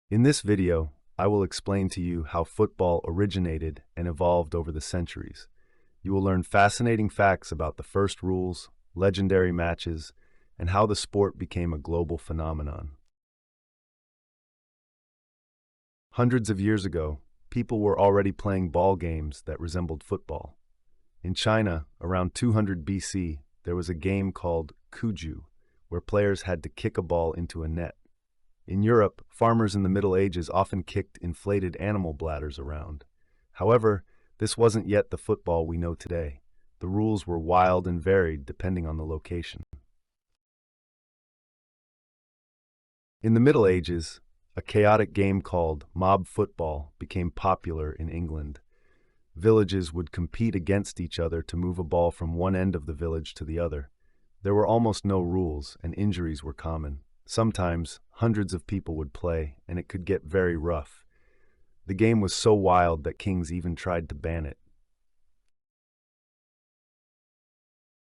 In this video, I will explain to you how football originated and evolved over the centuries. You will learn fascinating facts about the first rules, legendary matches, and how the sport became a global phenomenon. Hundreds of years ago, people were already playing ball games that resembled football. In China, around 200 BC, there was a game called cuju, where players had to kick a ball into a net. In Europe, farmers in the Middle Ages often kicked inflated animal bladders around. However, this wasn't yet the football we know today. The rules were wild and varied depending on the location. In the Middle Ages, a chaotic game called mob football became popular in England. Villages would compete against each other to move a ball from one end of the village to the other. There were almost no rules, and injuries were common. Sometimes, hundreds of people would play, and it could get very rough. The game was so wild that kings even tried to ban it.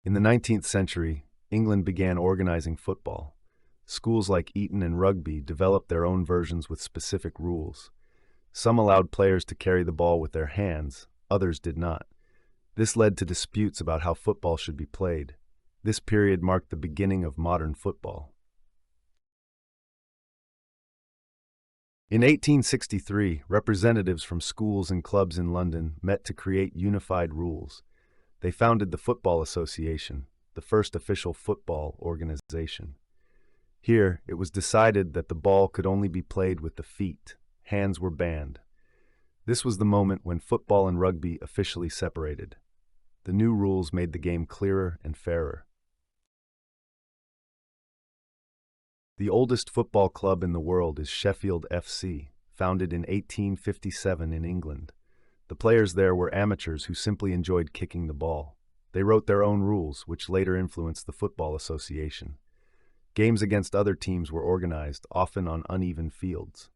In the 19th century, England began organizing football. Schools like Eton and Rugby developed their own versions with specific rules. Some allowed players to carry the ball with their hands, others did not. This led to disputes about how football should be played. This period marked the beginning of modern football. In 1863, representatives from schools and clubs in London met to create unified rules. They founded the Football Association, the first official football organization. Here, it was decided that the ball could only be played with the feet. Hands were banned. This was the moment when football and rugby officially separated. The new rules made the game clearer and fairer. The oldest football club in the world is Sheffield FC, founded in 1857 in England. The players there were amateurs who simply enjoyed kicking the ball. They wrote their own rules, which later influenced the Football Association. Games against other teams were organized, often on uneven fields.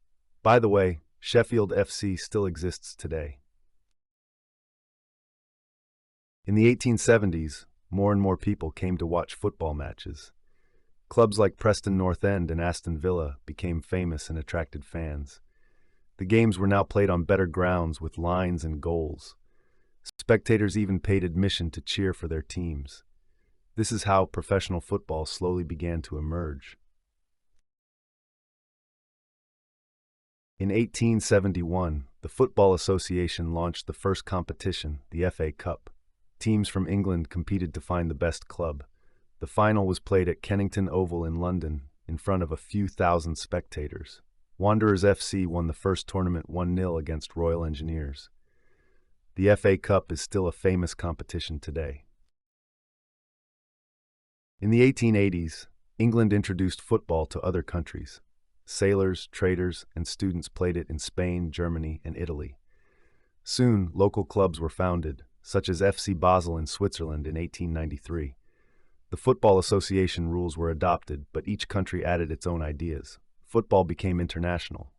By the way, Sheffield FC still exists today. In the 1870s, more and more people came to watch football matches. Clubs like Preston North End and Aston Villa became famous and attracted fans. The games were now played on better grounds with lines and goals. Spectators even paid admission to cheer for their teams. This is how professional football slowly began to emerge. In 1871, the Football Association launched the first competition, the FA Cup. Teams from England competed to find the best club. The final was played at Kennington Oval in London, in front of a few thousand spectators. Wanderers FC won the first tournament 1-0 against Royal Engineers. The FA Cup is still a famous competition today. In the 1880s, England introduced football to other countries. Sailors, traders, and students played it in Spain, Germany, and Italy. Soon, local clubs were founded, such as FC Basel in Switzerland in 1893. The Football Association rules were adopted, but each country added its own ideas. Football became international.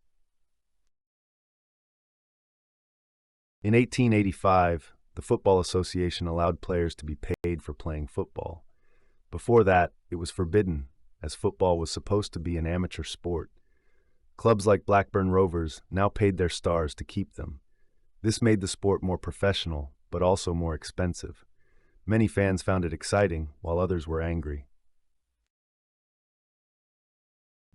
In 1885, the Football Association allowed players to be paid for playing football. Before that, it was forbidden, as football was supposed to be an amateur sport. Clubs like Blackburn Rovers now paid their stars to keep them. This made the sport more professional, but also more expensive. Many fans found it exciting, while others were angry.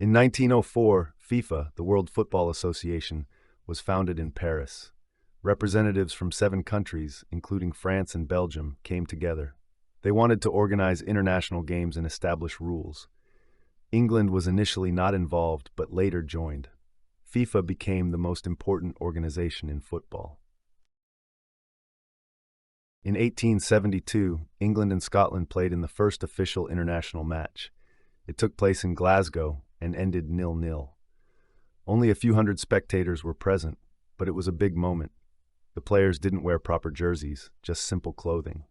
In 1904, FIFA, the World Football Association, was founded in Paris. Representatives from 7 countries, including France and Belgium, came together. They wanted to organize international games and establish rules. England was initially not involved, but later joined. FIFA became the most important organization in football. In 1872, England and Scotland played in the first official international match. It took place in Glasgow and ended 0-0. Only a few hundred spectators were present, but it was a big moment. The players didn't wear proper jerseys, just simple clothing.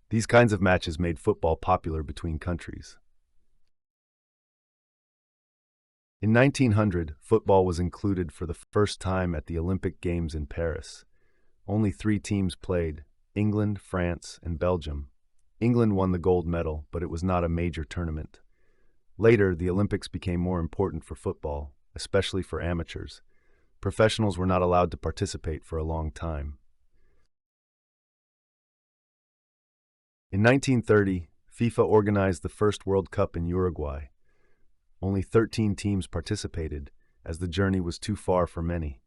These kinds of matches made football popular between countries. In 1900, football was included for the first time at the Olympic Games in Paris. Only 3 teams played: England, France, and Belgium. England won the gold medal, but it was not a major tournament. Later, the Olympics became more important for football. especially for amateurs. Professionals were not allowed to participate for a long time. In 1930, FIFA organized the first World Cup in Uruguay. Only 13 teams participated, as the journey was too far for many.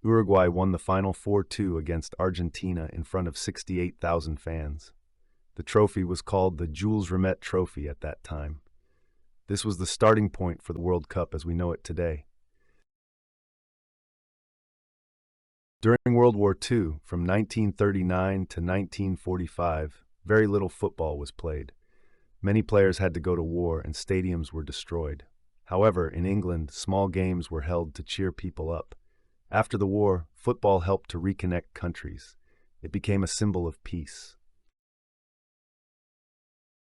Uruguay won the final 4-2 against Argentina in front of 68,000 fans. The trophy was called the Jules Rimet Trophy at that time. This was the starting point for the World Cup as we know it today. During World War II, from 1939 to 1945, very little football was played. Many players had to go to war and stadiums were destroyed. However, in England, small games were held to cheer people up. After the war, football helped to reconnect countries. It became a symbol of peace.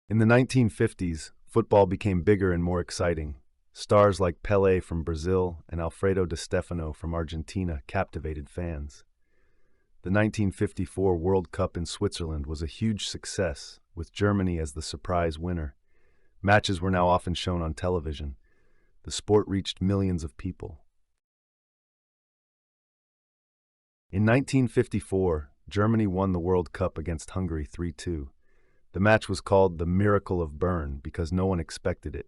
In the 1950s, football became bigger and more exciting. Stars like Pelé from Brazil and Alfredo Di Stefano from Argentina captivated fans. The 1954 World Cup in Switzerland was a huge success, with Germany as the surprise winner. Matches were now often shown on television. The sport reached millions of people. In 1954, Germany won the World Cup against Hungary 3-2. The match was called the Miracle of Bern because no one expected it.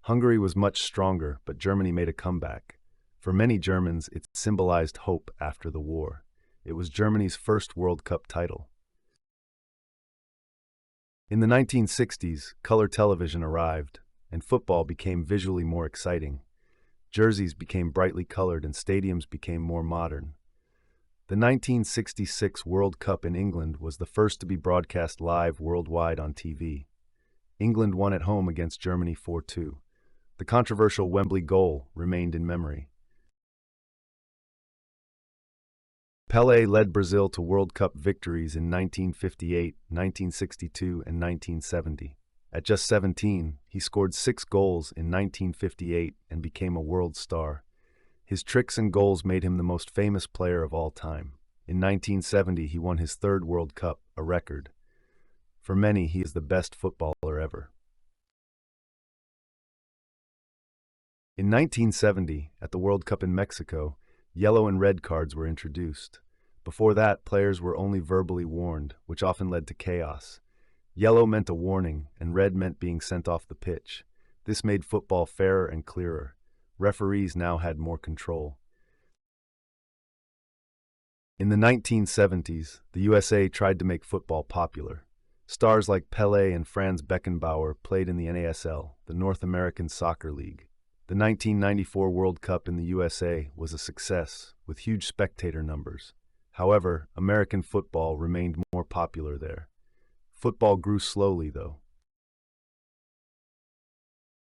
Hungary was much stronger, but Germany made a comeback. For many Germans, it symbolized hope after the war. It was Germany's first World Cup title. In the 1960s, color television arrived, and football became visually more exciting. Jerseys became brightly colored and stadiums became more modern. The 1966 World Cup in England was the first to be broadcast live worldwide on TV. England won at home against Germany 4-2. The controversial Wembley goal remained in memory. Pelé led Brazil to World Cup victories in 1958, 1962, and 1970. At just 17, he scored 6 goals in 1958 and became a world star. His tricks and goals made him the most famous player of all time. In 1970, he won his 3rd World Cup, a record. For many, he is the best footballer ever. In 1970, at the World Cup in Mexico, yellow and red cards were introduced. Before that, players were only verbally warned, which often led to chaos. Yellow meant a warning, and red meant being sent off the pitch. This made football fairer and clearer. Referees now had more control. In the 1970s, the USA tried to make football popular. Stars like Pelé and Franz Beckenbauer played in the NASL, the North American Soccer League. The 1994 World Cup in the USA was a success, with huge spectator numbers. However, American football remained more popular there. Football grew slowly, though.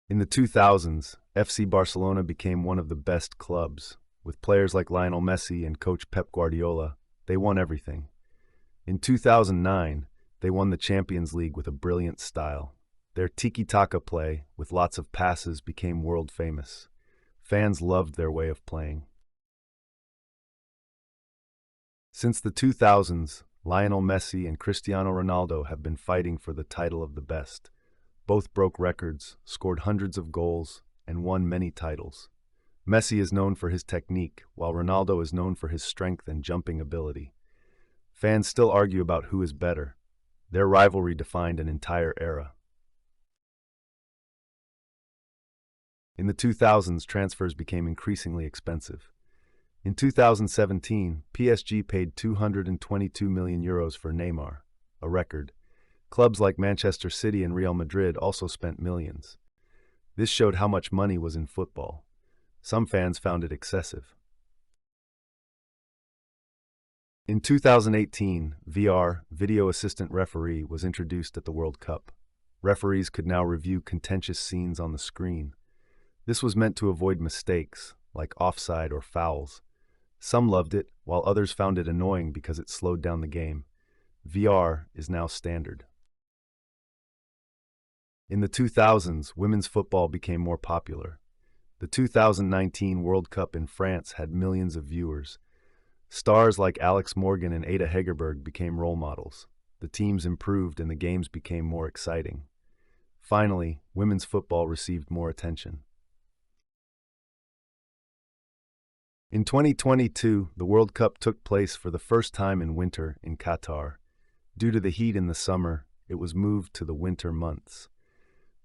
In the 2000s, FC Barcelona became one of the best clubs. With players like Lionel Messi and coach Pep Guardiola, they won everything. In 2009, they won the Champions League with a brilliant style. Their tiki-taka play, with lots of passes, became world famous. Fans loved their way of playing. Since the 2000s, Lionel Messi and Cristiano Ronaldo have been fighting for the title of the best. Both broke records, scored hundreds of goals, and won many titles. Messi is known for his technique, while Ronaldo is known for his strength and jumping ability. Fans still argue about who is better. Their rivalry defined an entire era. In the 2000s, transfers became increasingly expensive. In 2017, PSG paid €222 million for Neymar, a record. Clubs like Manchester City and Real Madrid also spent millions. This showed how much money was in football. Some fans found it excessive. In 2018, VR, Video Assistant Referee, was introduced at the World Cup. Referees could now review contentious scenes on the screen. This was meant to avoid mistakes, like offside or fouls. Some loved it, while others found it annoying because it slowed down the game. VR is now standard. In the 2000s, women's football became more popular. The 2019 World Cup in France had millions of viewers. Stars like Alex Morgan and Ada Hegerberg became role models. The teams improved and the games became more exciting. Finally, women's football received more attention. In 2022, the World Cup took place for the first time in winter in Qatar. Due to the heat in the summer, it was moved to the winter months.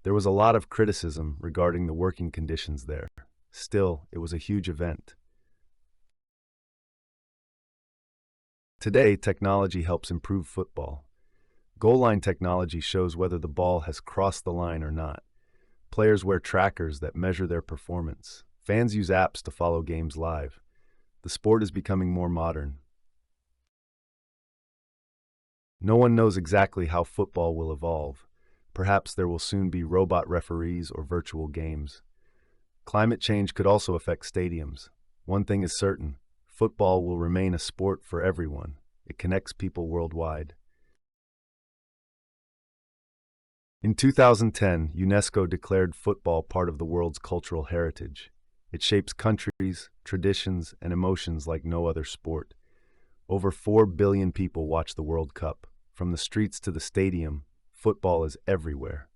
There was a lot of criticism regarding the working conditions there. Still, it was a huge event. Today, technology helps improve football. Goal line technology shows whether the ball has crossed the line or not. Players wear trackers that measure their performance. Fans use apps to follow games live. The sport is becoming more modern. No one knows exactly how football will evolve. Perhaps there will soon be robot referees or virtual games. Climate change could also affect stadiums. One thing is certain, football will remain a sport for everyone. It connects people worldwide. In 2010, UNESCO declared football part of the world's cultural heritage. It shapes countries, traditions, and emotions like no other sport. Over 4 billion people watch the World Cup. From the streets to the stadium, football is everywhere.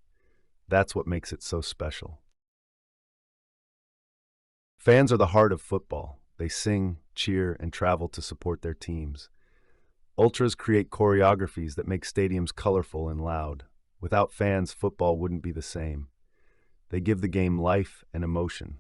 That's what makes it so special. Fans are the heart of football. They sing, cheer, and travel to support their teams. Ultras create choreographies that make stadiums colorful and loud. Without fans, football wouldn't be the same. They give the game life and emotion.